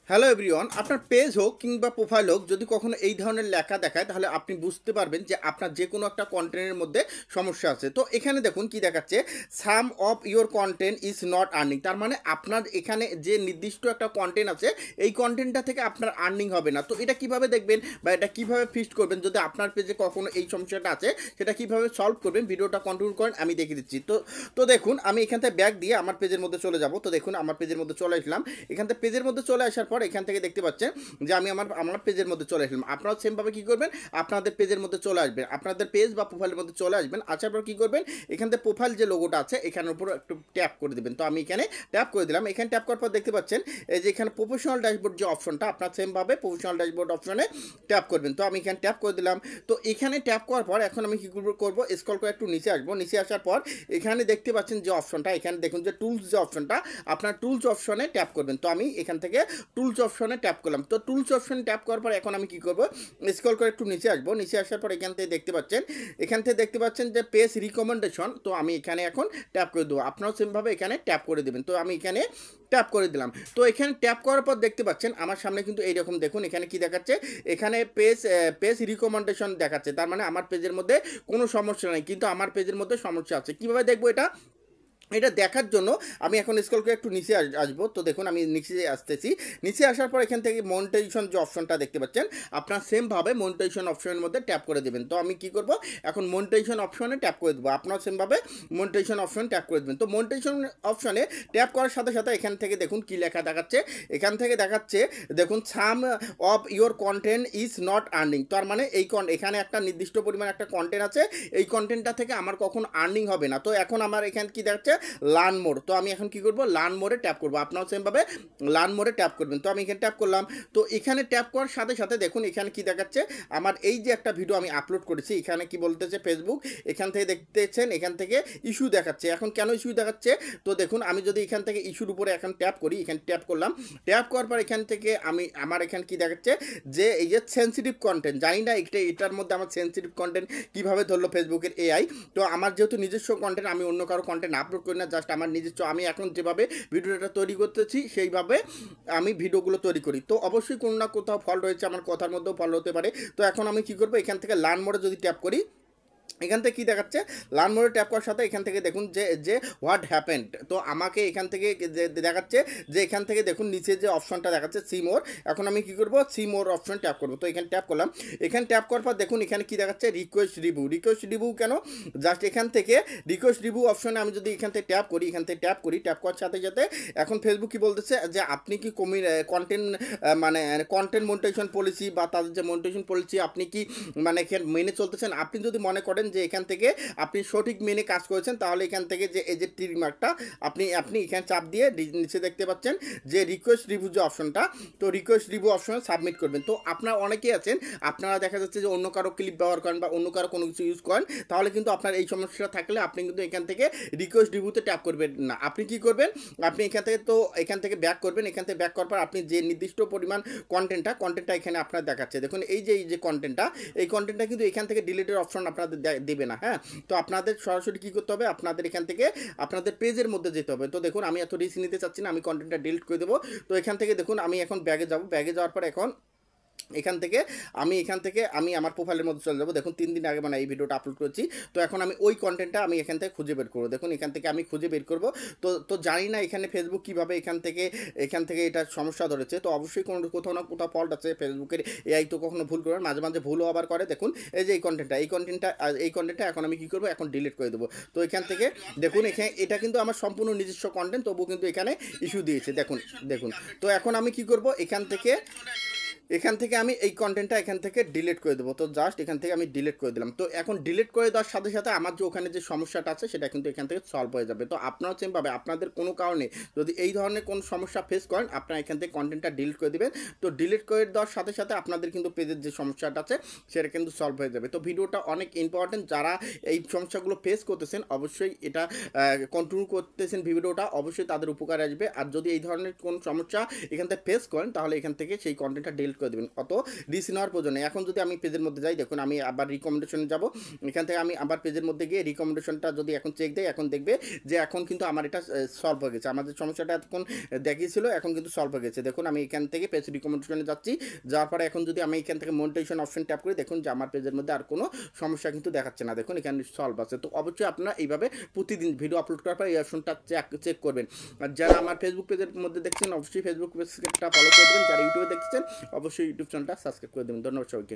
Hello everyone, আপনার page হোক কিংবা প্রোফাইল হোক, যদি কখনো এই ধরনের লেখা দেখায় তাহলে আপনি বুঝতে পারবেন যে আপনার যে কোনো একটা কন্টেন্টের মধ্যে সমস্যা আছে। তো এখানে দেখুন কি দেখাচ্ছে, some of your content is not earning. তার মানে আপনার এখানে যে নির্দিষ্ট একটা কন্টেন্ট আছে, এই কন্টেন্টটা থেকে আপনার আর্নিং হবে না। তো এটা কিভাবে দেখবেন বা এটা কিভাবে ফিক্সড করবেন, যদি আপনার পেজে কখনো এই সমস্যাটা আছে সেটা কিভাবে সলভ করবেন, ভিডিওটা কন্টিনিউ করেন, আমি দেখিয়ে দিচ্ছি। তো দেখুন, আমি এখান থেকে ব্যাক দিয়ে আমার পেজের মধ্যে চলে যাব। তো দেখুন, আমার পেজের মধ্যে চলে আসলাম। এখান থেকে পেজের মধ্যে চলে আসার পর এখান থেকে দেখতে পাচ্ছেন যে আমি আমার পেজের মধ্যে চলে আসলাম। আপনারা সেমভাবে কি করবেন, আপনাদের পেজের মধ্যে চলে আসবেন, আপনাদের পেজ বা প্রোফাইলের মধ্যে চলে আসবেন। আসার পর কি করবেন, এখান থেকে প্রোফাইল যে লোগোটা আছে এখানের উপর একটু ট্যাপ করে দেবেন। তো আমি এখানে ট্যাপ করে দিলাম। এখানে ট্যাপ করার পর দেখতে পাচ্ছেন এই যে এখানে প্রফেশনাল ড্যাশবোর্ড যে অপশনটা, আপনার সেমভাবে প্রফেশনাল ড্যাশবোর্ড অপশনে ট্যাপ করবেন। তো আমি এখানে ট্যাপ করে দিলাম। তো এখানে ট্যাপ করার পর এখন আমি কি করবো, স্ক্রল করে একটু নিচে আসবো। নিচে আসার পর এখানে দেখতে পাচ্ছেন যে অপশনটা, এখানে দেখুন যে টুলস যে অপশনটা, আপনার টুলস অপশনে ট্যাপ করবেন। তো আমি এখান থেকে টুলস অপশনে ট্যাপ করলাম। তো টুলস অপশনে ট্যাপ করার পর এখন আমি কি করব, স্ক্রল করে একটু নিচে আসবো। নিচে আসার পর এখান থেকে দেখতে পাচ্ছেন যে পেজ রিকমেন্ডেশন। তো আমি এখানে এখন ট্যাপ করে দেবো। আপনারাও সেমভাবে এখানে ট্যাপ করে দেবেন। তো আমি এখানে ট্যাপ করে দিলাম। তো এখানে ট্যাপ করার পর দেখতে পাচ্ছেন আমার সামনে কিন্তু এইরকম দেখুন, এখানে কি দেখাচ্ছে, এখানে পেজ রিকমেন্ডেশন দেখাচ্ছে। তার মানে আমার পেজের মধ্যে কোনো সমস্যা নেই, কিন্তু আমার পেজের মধ্যে সমস্যা আছে। কিভাবে দেখবো এটা দেখার জন্য আমি এখন স্ক্রল করে একটু নিচে আসবো। তো দেখুন, আমি নিচে আসতেছি। নিচে আসার পর এখান থেকে মনিটাইজেশন যে অপশনটা দেখতে পাচ্ছেন, আপনার সেমভাবে মনিটাইজেশন অপশনের মধ্যে ট্যাপ করে দেবেন। তো আমি কি করব, এখন মনিটাইজেশন অপশনে ট্যাপ করে দেবো। আপনার সেমভাবে মনিটাইজেশন অপশনে ট্যাপ করে দেবেন। তো মনিটাইজেশন অপশনে ট্যাপ করার সাথে সাথে এখান থেকে দেখুন কি লেখা দেখাচ্ছে, এখান থেকে দেখাচ্ছে দেখুন some of your content is not earning. তার মানে এখানে একটা নির্দিষ্ট পরিমাণ একটা কন্টেন্ট আছে, এই কন্টেন্টটা থেকে আমার কখন আর্নিং হবে না। তো এখন আমার এখানে কি দেখাচ্ছে, লার্ন মোর। তো আমি এখন কি করব, লার্ন মোরে ট্যাপ করব। আপনারাও সেমভাবে লার্ন মোরে ট্যাপ করবেন। তো আমি এখানে ট্যাপ করলাম। তো এখানে ট্যাপ করার সাথে সাথে দেখুন এখানে কি দেখাচ্ছে, আমার এই যে একটা ভিডিও আমি আপলোড করেছি, এখানে কি বলতেছে ফেসবুক, এখান থেকে দেখতেছেন এখান থেকে ইস্যু দেখাচ্ছে। এখন কেন ইস্যু দেখাচ্ছে, তো দেখুন আমি যদি এখান থেকে ইস্যুর উপরে এখন ট্যাপ করি, এখানে ট্যাপ করলাম। ট্যাপ করার পর এখান থেকে আমার এখানে কি দেখাচ্ছে যে এই যে সেন্সিটিভ কন্টেন্ট, জানি না এটার মধ্যে আমার সেন্সিটিভ কন্টেন্ট কীভাবে ধরলো ফেসবুকের এআই। তো আমার যেহেতু নিজস্ব কন্টেন্ট, আমি অন্য কারো কন্টেন্ট আপলোড করি না, জাস্ট আমার নিজস্ব, আমি এখন যেভাবে ভিডিওটা তৈরি করতেছি সেইভাবে আমি ভিডিওগুলো তৈরি করি। তো অবশ্যই কোনো না কোথাও ফল্ট রয়েছে, আমার কথার মধ্যেও ফল্ট হতে পারে। তো এখন আমি কি করবো, এখান থেকে লার্ন মোডে যদি ট্যাপ করি, এখান থেকে কী দেখাচ্ছে, লার্ন মোডে ট্যাপ করার সাথে এখান থেকে দেখুন যে হোয়াট হ্যাপেন্ড। তো আমাকে এখান থেকে যে দেখাচ্ছে যে এখান থেকে দেখুন নিচে যে অপশনটা দেখাচ্ছে সি মোর। এখন আমি কী করবো, সি মোর অপশন ট্যাপ করবো। তো এখানে ট্যাপ করলাম। এখানে ট্যাপ করার পর দেখুন এখানে কী দেখাচ্ছে, রিকোয়েস্ট রিভিউ কেন, জাস্ট এখান থেকে রিকোয়েস্ট রিভিউ অপশনে আমি যদি এখান থেকে ট্যাপ করি, ট্যাপ করার সাথে সাথে এখন ফেসবুক কী বলতেছে যে আপনি কি কন্টেন্ট মনিটাইজেশন পলিসি বা তাদের যে মনিটাইজেশন পলিসি আপনি কি মেনে চলতেছেন। আপনি যদি মনে করেন যে এখান থেকে আপনি সঠিক মেনে কাজ করেছেন, তাহলে এখান থেকে যে এই যে টিক মার্কটা আপনি এখানে চাপ দিয়ে নিচে দেখতে পাচ্ছেন যে রিকোয়েস্ট রিভিউ যে অপশনটা, তো রিকোয়েস্ট রিভিউ অপশনে সাবমিট করবেন। তো আপনারা অনেকেই আছেন, আপনারা দেখা যাচ্ছে যে অন্য কারো ক্লিপ ব্যবহার করেন বা অন্য কারো কোনো কিছু ইউজ করেন, তাহলে কিন্তু আপনার এই সমস্যা থাকলে আপনি কিন্তু এখান থেকে রিকোয়েস্ট রিভিউতে ট্যাপ করবেন না। আপনি কি করবেন, আপনি এখান থেকে ব্যাক করবেন। এখান থেকে ব্যাক করার পর আপনি যে নির্দিষ্ট পরিমাণ কন্টেন্টটা এখানে আপনার দেখাচ্ছে, দেখুন এই যে কন্টেন্টটা কিন্তু এখান থেকে ডিলিটের অপশন আপনাদের দেবে না। হ্যাঁ, তো আপনাদের সরাসরি কী করতে হবে, আপনাদের এখান থেকে আপনাদের পেজের মধ্যে যেতে হবে। তো দেখুন আমি এত রিস্ক নিতে চাচ্ছি না, আমি কন্টেন্টটা ডিলিট করে দেবো। তো এখান থেকে দেখুন আমি এখন ব্যাগে যাব। ব্যাগে যাওয়ার পর এখন এখান থেকে আমি আমার প্রোফাইলের মধ্যে চলে যাবো। দেখুন 3 দিন আগে এই ভিডিওটা আপলোড করেছি। তো এখন আমি ওই কন্টেন্টটা আমি এখান থেকে খুঁজে বের করবো। দেখুন এখান থেকে আমি খুঁজে বের করবো। তো জানি না এখানে ফেসবুক কীভাবে এখান থেকে এটা সমস্যা ধরেছে। তো অবশ্যই কোথাও না কোথাও ফল্ট আছে ফেসবুকের, এআই তো কখনো ভুল করবেন, মাঝে মাঝে ভুলও আবার করে। দেখুন এই যে এই কন্টেন্টটা এখন আমি কী করবো, এখন ডিলিট করে দেবো। তো এখান থেকে দেখুন এটা কিন্তু আমার সম্পূর্ণ নিজস্ব কন্টেন্ট, তবুও কিন্তু এখানে ইস্যু দিয়েছে। দেখুন। তো এখন আমি কী করবো, এখান থেকে আমি এই কন্টেন্টটা এখান থেকে ডিলিট করে দেবো। তো জাস্ট এখান থেকে আমি ডিলিট করে দিলাম। তো এখন ডিলিট করে দেওয়ার সাথে সাথে আমার যে ওখানে যে সমস্যাটা আছে সেটা কিন্তু এখান থেকে সলভ হয়ে যাবে। তো আপনারাও সেমভাবে আপনাদের কোনো কারণে যদি এই ধরনের কোনো সমস্যা ফেস করেন, আপনারা এখান থেকে কন্টেন্টটা ডিলিট করে দেবেন। তো ডিলিট করে দেওয়ার সাথে সাথে আপনাদের কিন্তু পেজের যে সমস্যাটা আছে সেটা কিন্তু সলভ হয়ে যাবে। তো ভিডিওটা অনেক ইম্পর্টেন্ট, যারা এই সমস্যাগুলো ফেস করতেছেন অবশ্যই এটা কন্টিনিউ করতেছেন, ভিডিওটা অবশ্যই তাদের উপকার আসবে। আর যদি এই ধরনের কোনো সমস্যা এখান থেকে ফেস করেন, তাহলে এখান থেকে সেই কন্টেন্টটা ডিলিট ডিলিট করে দেবেন, অত রিস্ক নেওয়ার প্রয়োজন নেই। এখন যদি আমি পেজের মধ্যে যাই, দেখুন আমি আবার রিকমেন্ডেশনে যাব, এখান থেকে আমি আবার পেজের মধ্যে গিয়ে রিকমেন্ডেশনটা যদি এখন চেক দেই, এখন দেখবে যে এখন কিন্তু আমার এটা সলভ হয়ে গেছে। আমাদের সমস্যাটা এতক্ষণ দেখিয়েছিল, এখন কিন্তু সলভ হয়ে গেছে। দেখুন আমি এখান থেকে পেজ রিকমেন্ডেশনে যাচ্ছি, যাওয়ার পরে এখন যদি আমি এখান থেকে মনিটাইজেশন অপশন ট্যাপ করি, দেখুন যে আমার পেজের মধ্যে আর কোনো সমস্যা কিন্তু দেখাচ্ছে না। দেখুন এখানে সলভ আছে। তো অবশ্যই আপনারা এইভাবে প্রতিদিন ভিডিও আপলোড করার পর এই অপশনটা চেক করবেন। আর যারা আমার ফেসবুক পেজের মধ্যে দেখছেন অবশ্যই ফেসবুক পেজটা ফলো করে দেবেন, যারা ইউটিউবে দেখছেন অবশ্যই ইউটিউব চ্যানেলটা সাবস্ক্রাইব করে দেবেন। ধন্যবাদ সবাইকে।